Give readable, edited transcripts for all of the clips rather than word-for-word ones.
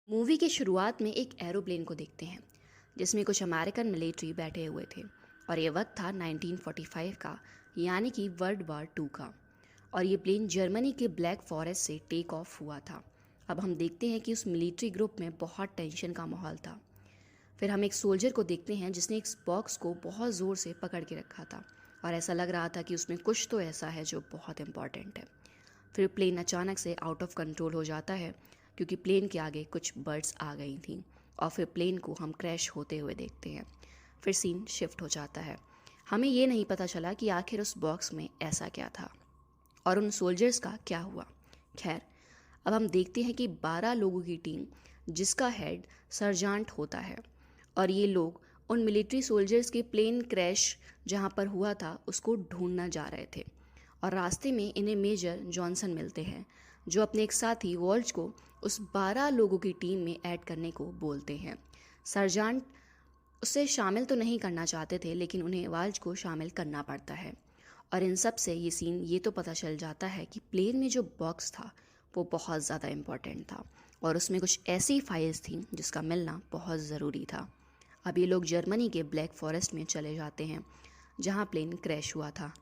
Movie की शुरुआत में एक एरोप्लेन को देखते हैं जिसमें कुछ अमेरिकन मिलिट्री बैठे हुए थे। और ये वक्त था 1945 का, यानी कि वर्ल्ड वार टू का। और ये प्लेन जर्मनी के ब्लैक फॉरेस्ट से टेक ऑफ हुआ था। अब हम देखते हैं कि उस मिलिट्री ग्रुप में बहुत टेंशन का माहौल था। फिर हम एक सोल्जर को देखते हैं जिसने एक बॉक्स को बहुत ज़ोर से पकड़ के रखा था और ऐसा लग रहा था कि उसमें कुछ तो ऐसा है जो बहुत इंपॉर्टेंट है। फिर प्लेन अचानक से आउट ऑफ कंट्रोल हो जाता है क्योंकि प्लेन के आगे कुछ बर्ड्स आ गई थीं और फिर प्लेन को हम क्रैश होते हुए देखते हैं। फिर सीन शिफ्ट हो जाता है। हमें ये नहीं पता चला कि आखिर उस बॉक्स में ऐसा क्या था और उन सोल्जर्स का क्या हुआ। खैर, अब हम देखते हैं कि 12 लोगों की टीम जिसका हेड सर्जेंट होता है और ये लोग उन मिलिट्री सोल्जर्स के प्लेन क्रैश जहाँ पर हुआ था उसको ढूंढना जा रहे थे। और रास्ते में इन्हें मेजर जॉनसन मिलते हैं जो अपने एक साथी वॉल्च को उस 12 लोगों की टीम में ऐड करने को बोलते हैं। सर्जेंट उसे शामिल तो नहीं करना चाहते थे लेकिन उन्हें वाल्ज को शामिल करना पड़ता है। और इन सब से ये सीन ये तो पता चल जाता है कि प्लेन में जो बॉक्स था वो बहुत ज़्यादा इम्पोर्टेंट था और उसमें कुछ ऐसी फाइल्स थी जिसका मिलना बहुत ज़रूरी था। अब ये लोग जर्मनी के ब्लैक फॉरेस्ट में चले जाते हैं जहाँ प्लेन क्रैश हुआ था।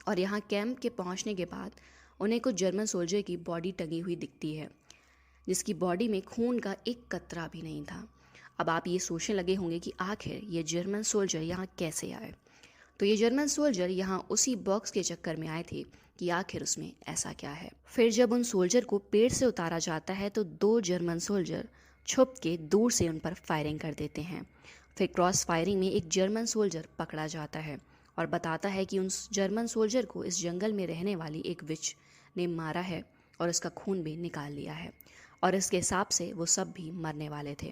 और यहाँ कैंप के पहुँचने के बाद उन्हें कुछ जर्मन सोल्जर की बॉडी टंगी हुई दिखती है जिसकी बॉडी में खून का एक कतरा भी नहीं था। अब आप ये सोचने लगे होंगे कि आखिर ये जर्मन सोल्जर यहाँ कैसे आए। तो ये जर्मन सोल्जर यहाँ उसी बॉक्स के चक्कर में आए थे कि आखिर उसमें ऐसा क्या है। फिर जब उन सोल्जर को पेड़ से उतारा जाता है तो दो जर्मन सोल्जर छुप के दूर से उन पर फायरिंग कर देते हैं। फिर क्रॉस फायरिंग में एक जर्मन सोल्जर पकड़ा जाता है और बताता है कि उस जर्मन सोल्जर को इस जंगल में रहने वाली एक विच ने मारा है और उसका खून भी निकाल लिया है और इसके हिसाब से वो सब भी मरने वाले थे।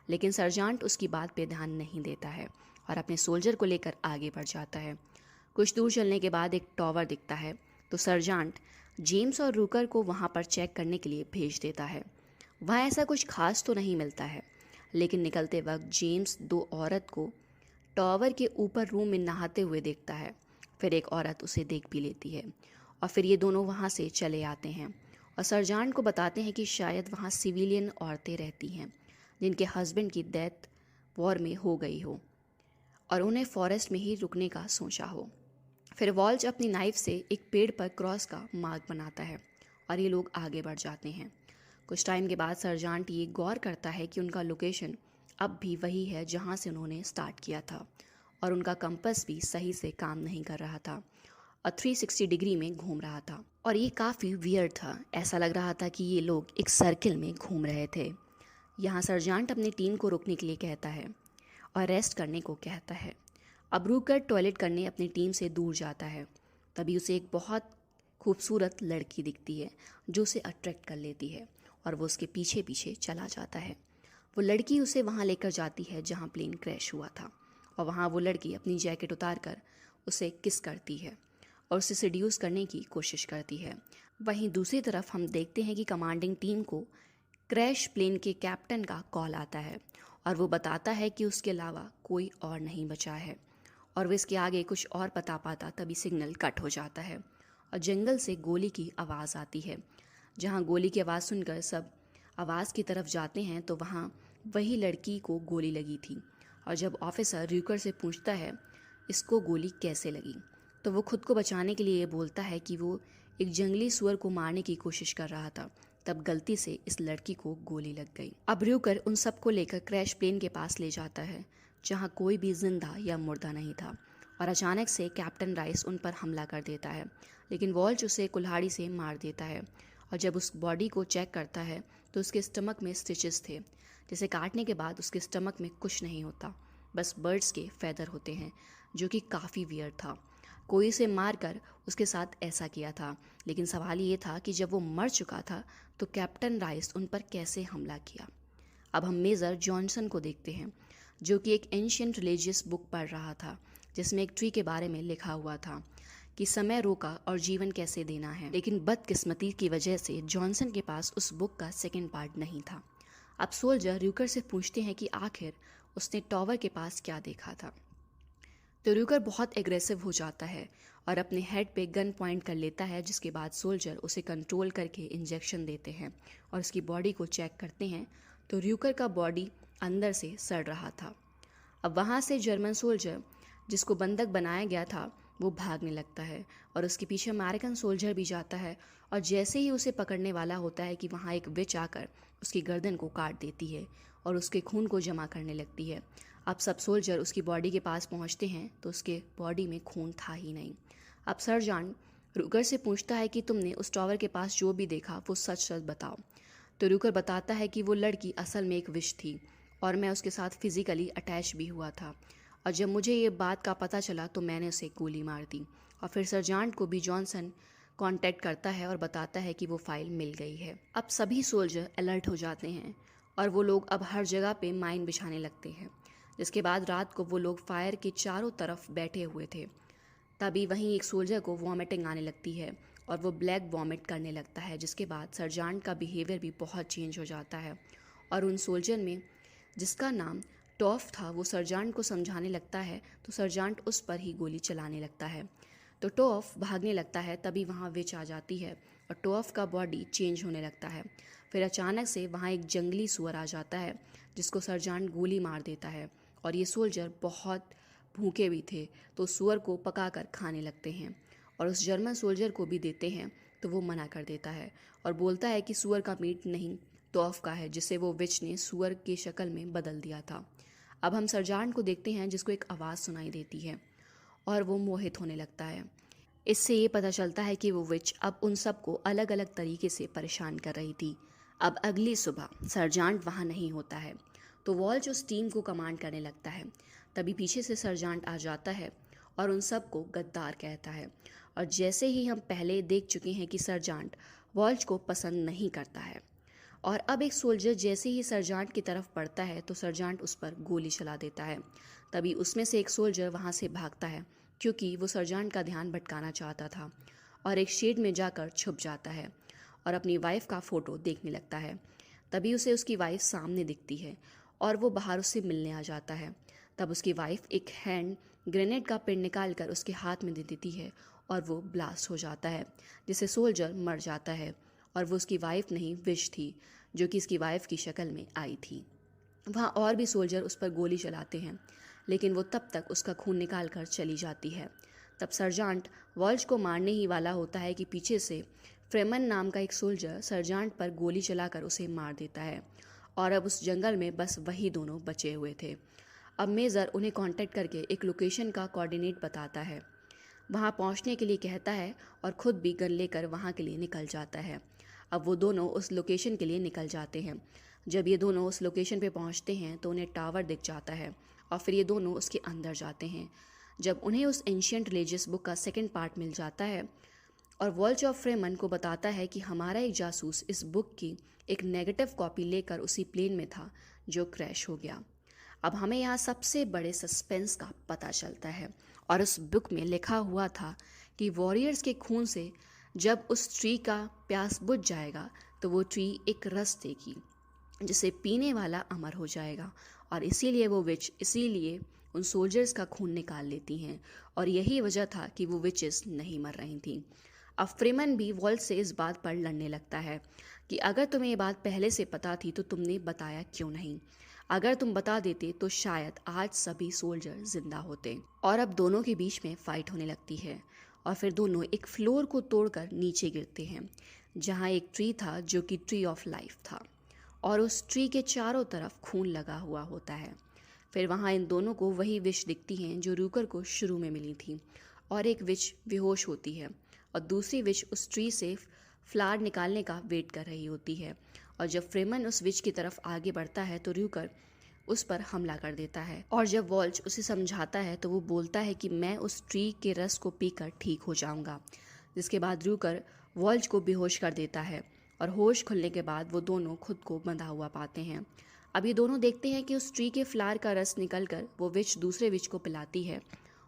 लेकिन सर्जेंट उसकी बात पे ध्यान नहीं देता है और अपने सोल्जर को लेकर आगे बढ़ जाता है। कुछ दूर चलने के बाद एक टॉवर दिखता है तो सर्जेंट जेम्स और रूकर को वहाँ पर चेक करने के लिए भेज देता है। वहाँ ऐसा कुछ खास तो नहीं मिलता है लेकिन निकलते वक्त जेम्स दो औरत को टॉवर के ऊपर रूम में नहाते हुए देखता है। फिर एक औरत उसे देख भी लेती है और फिर ये दोनों वहाँ से चले आते हैं और सर्जेंट को बताते हैं कि शायद वहाँ सिविलियन औरतें रहती हैं जिनके हस्बैंड की डेथ वॉर में हो गई हो और उन्हें फॉरेस्ट में ही रुकने का सोचा हो। फिर वॉल्च अपनी नाइफ से एक पेड़ पर क्रॉस का मार्क बनाता है और ये लोग आगे बढ़ जाते हैं। कुछ टाइम के बाद सर्जेंट ये गौर करता है कि उनका लोकेशन अब भी वही है जहाँ से उन्होंने स्टार्ट किया था और उनका कंपास भी सही से काम नहीं कर रहा था और 360 डिग्री में घूम रहा था और ये काफ़ी वियर्ड था। ऐसा लग रहा था कि ये लोग एक सर्किल में घूम रहे थे। यहाँ सर्जेंट अपनी टीम को रोकने के लिए कहता है और रेस्ट करने को कहता है। अब रुककर टॉयलेट करने अपनी टीम से दूर जाता है। तभी उसे एक बहुत खूबसूरत लड़की दिखती है जो उसे अट्रैक्ट कर लेती है और वो उसके पीछे पीछे चला जाता है। वो लड़की उसे वहाँ लेकर जाती है जहाँ प्लेन क्रैश हुआ था और वहाँ वो लड़की अपनी जैकेट उतार कर उसे किस करती है और उसे सेड्यूस करने की कोशिश करती है। वहीं दूसरी तरफ हम देखते हैं कि कमांडिंग टीम को क्रैश प्लेन के कैप्टन का कॉल आता है और वो बताता है कि उसके अलावा कोई और नहीं बचा है और वो इसके आगे कुछ और बता पाता तभी सिग्नल कट हो जाता है और जंगल से गोली की आवाज़ आती है। जहाँ गोली की आवाज़ सुनकर सब आवाज़ की तरफ जाते हैं तो वहाँ वही लड़की को गोली लगी थी। और जब ऑफिसर र्यूकर से पूछता है इसको गोली कैसे लगी तो वो खुद को बचाने के लिए ये बोलता है कि वो एक जंगली सुअर को मारने की कोशिश कर रहा था, तब गलती से इस लड़की को गोली लग गई। अब र्यूकर उन सबको लेकर क्रैश प्लेन के पास ले जाता है जहाँ कोई भी जिंदा या मुर्दा नहीं था और अचानक से कैप्टन राइस उन पर हमला कर देता है लेकिन वॉल्च उसे कुल्हाड़ी से मार देता है। और जब उस बॉडी को चेक करता है तो उसके स्टमक में स्टिचेस थे, जिसे काटने के बाद उसके स्टमक में कुछ नहीं होता, बस बर्ड्स के फैदर होते हैं जो कि काफ़ी वियर्ड था। कोई उसे मार कर उसके साथ ऐसा किया था। लेकिन सवाल ये था कि जब वो मर चुका था तो कैप्टन राइस उन पर कैसे हमला किया। अब हम मेजर जॉनसन को देखते हैं जो कि एक एंशियंट रिलीजियस बुक पढ़ रहा था जिसमें एक ट्री के बारे में लिखा हुआ था कि समय रोका और जीवन कैसे देना है। लेकिन बदकिस्मती की वजह से जॉनसन के पास उस बुक का सेकंड पार्ट नहीं था। अब सोल्जर र्यूकर से पूछते हैं कि आखिर उसने टॉवर के पास क्या देखा था तो र्यूकर बहुत एग्रेसिव हो जाता है और अपने हेड पे गन पॉइंट कर लेता है, जिसके बाद सोल्जर उसे कंट्रोल करके इंजेक्शन देते हैं और उसकी बॉडी को चेक करते हैं तो र्यूकर का बॉडी अंदर से सड़ रहा था। अब वहाँ से जर्मन सोल्जर जिसको बंधक बनाया गया था वो भागने लगता है और उसके पीछे अमेरिकन सोल्जर भी जाता है, और जैसे ही उसे पकड़ने वाला होता है कि वहाँ एक विच आकर उसकी गर्दन को काट देती है और उसके खून को जमा करने लगती है। अब सब सोल्जर उसकी बॉडी के पास पहुँचते हैं तो उसके बॉडी में खून था ही नहीं। अब सर्जेंट रूकर से पूछता है कि तुमने उस टॉवर के पास जो भी देखा वो सच सच बताओ। तो रूकर बताता है कि वो लड़की असल में एक विश थी और मैं उसके साथ फिजिकली अटैच भी हुआ था, और जब मुझे ये बात का पता चला तो मैंने उसे गोली मार दी। और फिर सर्जेंट को भी जॉनसन कांटेक्ट करता है और बताता है कि वो फाइल मिल गई है। अब सभी सोल्जर अलर्ट हो जाते हैं और वो लोग अब हर जगह पे माइन बिछाने लगते हैं। जिसके बाद रात को वो लोग फायर के चारों तरफ बैठे हुए थे। तभी वहीं एक सोल्जर को वॉमिटिंग आने लगती है और वो ब्लैक वॉमिट करने लगता है, जिसके बाद सर्जेंट का बिहेवियर भी बहुत चेंज हो जाता है और उन सोल्जर में जिसका नाम टॉफ था वो सर्जेंट को समझाने लगता है तो सर्जेंट उस पर ही गोली चलाने लगता है। तो टॉफ भागने लगता है, तभी वहाँ विच आ जाती है और टॉफ का बॉडी चेंज होने लगता है। फिर अचानक से वहाँ एक जंगली सुअर आ जाता है जिसको सर्जेंट गोली मार देता है, और ये सोल्जर बहुत भूखे भी थे तो सुअर को पकाकर खाने लगते हैं और उस जर्मन सोल्जर को भी देते हैं तो वो मना कर देता है और बोलता है कि सुअर का मीट नहीं, टॉफ का है, जिसे वो विच ने सुअर की शक्ल में बदल दिया था। अब हम सर्जेंट को देखते हैं जिसको एक आवाज़ सुनाई देती है और वो मोहित होने लगता है। इससे ये पता चलता है कि वो विच अब उन सबको अलग अलग तरीके से परेशान कर रही थी। अब अगली सुबह सर्जेंट वहाँ नहीं होता है तो वॉल्च उस टीम को कमांड करने लगता है। तभी पीछे से सर्जेंट आ जाता है और उन सबको गद्दार कहता है, और जैसे ही हम पहले देख चुके हैं कि सर्जेंट वॉल्च को पसंद नहीं करता है। और अब एक सोल्जर जैसे ही सर्जेंट की तरफ बढ़ता है तो सर्जेंट उस पर गोली चला देता है। तभी उसमें से एक सोल्जर वहाँ से भागता है क्योंकि वो सर्जेंट का ध्यान भटकाना चाहता था, और एक शेड में जाकर छुप जाता है और अपनी वाइफ का फ़ोटो देखने लगता है। तभी उसे उसकी वाइफ सामने दिखती है और वो बाहर उससे मिलने आ जाता है। तब उसकी वाइफ एक हैंड ग्रेनेड का पिन निकाल कर उसके हाथ में दे देती है और वो ब्लास्ट हो जाता है, जिससे सोल्जर मर जाता है, और वो उसकी वाइफ नहीं विश थी जो कि इसकी वाइफ की शक्ल में आई थी। वहाँ और भी सोल्जर उस पर गोली चलाते हैं लेकिन वो तब तक उसका खून निकाल कर चली जाती है। तब सर्जेंट वॉल्च को मारने ही वाला होता है कि पीछे से फ्रेमन नाम का एक सोल्जर सर्जेंट पर गोली चलाकर उसे मार देता है, और अब उस जंगल में बस वही दोनों बचे हुए थे। अब मेजर उन्हें कांटेक्ट करके एक लोकेशन का कोऑर्डिनेट बताता है, वहाँ पहुँचने के लिए कहता है और ख़ुद भी गन लेकर वहाँ के लिए निकल जाता है। अब वो दोनों उस लोकेशन के लिए निकल जाते हैं। जब ये दोनों उस लोकेशन पे पहुँचते हैं तो उन्हें टावर दिख जाता है और फिर ये दोनों उसके अंदर जाते हैं। जब उन्हें उस एंशियंट रिलीजियस बुक का सेकंड पार्ट मिल जाता है और वॉल्च ऑफ फ्रेमन को बताता है कि हमारा एक जासूस इस बुक की एक नेगेटिव कॉपी लेकर उसी प्लेन में था जो क्रैश हो गया। अब हमें यहाँ सबसे बड़े सस्पेंस का पता चलता है, और उस बुक में लिखा हुआ था कि वॉरियर्स के खून से जब उस ट्री का प्यास बुझ जाएगा तो वो ट्री एक रस देगी जिसे पीने वाला अमर हो जाएगा, और इसीलिए वो विच इसीलिए उन सोल्जर्स का खून निकाल लेती हैं, और यही वजह था कि वो विचेस नहीं मर रही थीं। अब फ्रीमन भी वॉल्ट से इस बात पर लड़ने लगता है कि अगर तुम्हें ये बात पहले से पता थी तो तुमने बताया क्यों नहीं। अगर तुम बता देते तो शायद आज सभी सोल्जर जिंदा होते। और अब दोनों के बीच में फाइट होने लगती है और फिर दोनों एक फ्लोर को तोड़कर नीचे गिरते हैं जहाँ एक ट्री था जो कि ट्री ऑफ लाइफ था, और उस ट्री के चारों तरफ खून लगा हुआ होता है। फिर वहाँ इन दोनों को वही विश दिखती हैं जो रूकर को शुरू में मिली थी, और एक विच बेहोश होती है और दूसरी विच उस ट्री से फ्लावर निकालने का वेट कर रही होती है। और जब फ्रेमन उस विच की तरफ आगे बढ़ता है तो रूकर उस पर हमला कर देता है, और जब वॉल्च उसे समझाता है तो वो बोलता है कि मैं उस ट्री के रस को पीकर ठीक हो जाऊंगा। जिसके बाद रूकर वॉल्च को बेहोश कर देता है, और होश खुलने के बाद वो दोनों खुद को बंधा हुआ पाते हैं। अब ये दोनों देखते हैं कि उस ट्री के फ्लावर का रस निकलकर वो विच दूसरे विच को पिलाती है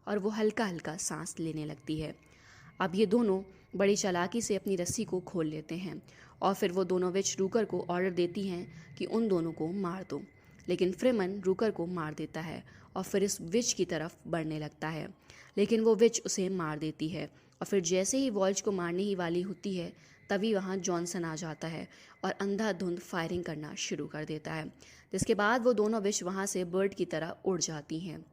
और वो हल्का हल्का सांस लेने लगती है। अब ये दोनों बड़ी चालाकी से अपनी रस्सी को खोल लेते हैं, और फिर वो दोनों विच रूकर को ऑर्डर देती हैं कि उन दोनों को मार दो, लेकिन फ्रेमन रूकर को मार देता है और फिर इस विच की तरफ बढ़ने लगता है, लेकिन वो विच उसे मार देती है। और फिर जैसे ही वॉल्च को मारने ही वाली होती है तभी वहाँ जॉनसन आ जाता है और अंधाधुंध फायरिंग करना शुरू कर देता है, जिसके बाद वो दोनों विश वहाँ से बर्ड की तरह उड़ जाती हैं।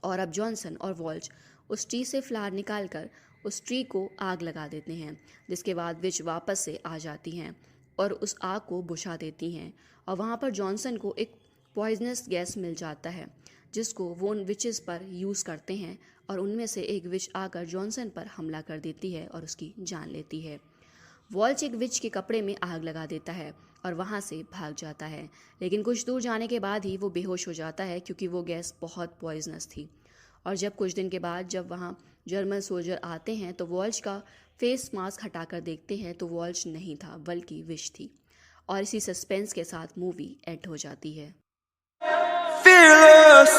और अब जॉनसन और वॉल्च उस ट्री से फ्लावर निकालकर उस ट्री को आग लगा देते हैं, जिसके बाद विच वापस से आ जाती हैं और उस आग को बुझा देती हैं। और वहाँ पर जॉनसन को एक पॉइजनस गैस मिल जाता है, जिसको वो उन विचेस पर यूज़ करते हैं और उनमें से एक विच आकर जॉनसन पर हमला कर देती है और उसकी जान लेती है। वॉल्च एक विच के कपड़े में आग लगा देता है और वहाँ से भाग जाता है, लेकिन कुछ दूर जाने के बाद ही वो बेहोश हो जाता है क्योंकि वो गैस बहुत पॉइजनस थी। और जब कुछ दिन के बाद जब वहाँ जर्मन सोल्जर आते हैं तो वॉल्च का फेस मास्क हटाकर देखते हैं तो वॉल्च नहीं था बल्कि विश थी। और इसी सस्पेंस के साथ मूवी एंड हो जाती है। Fearless.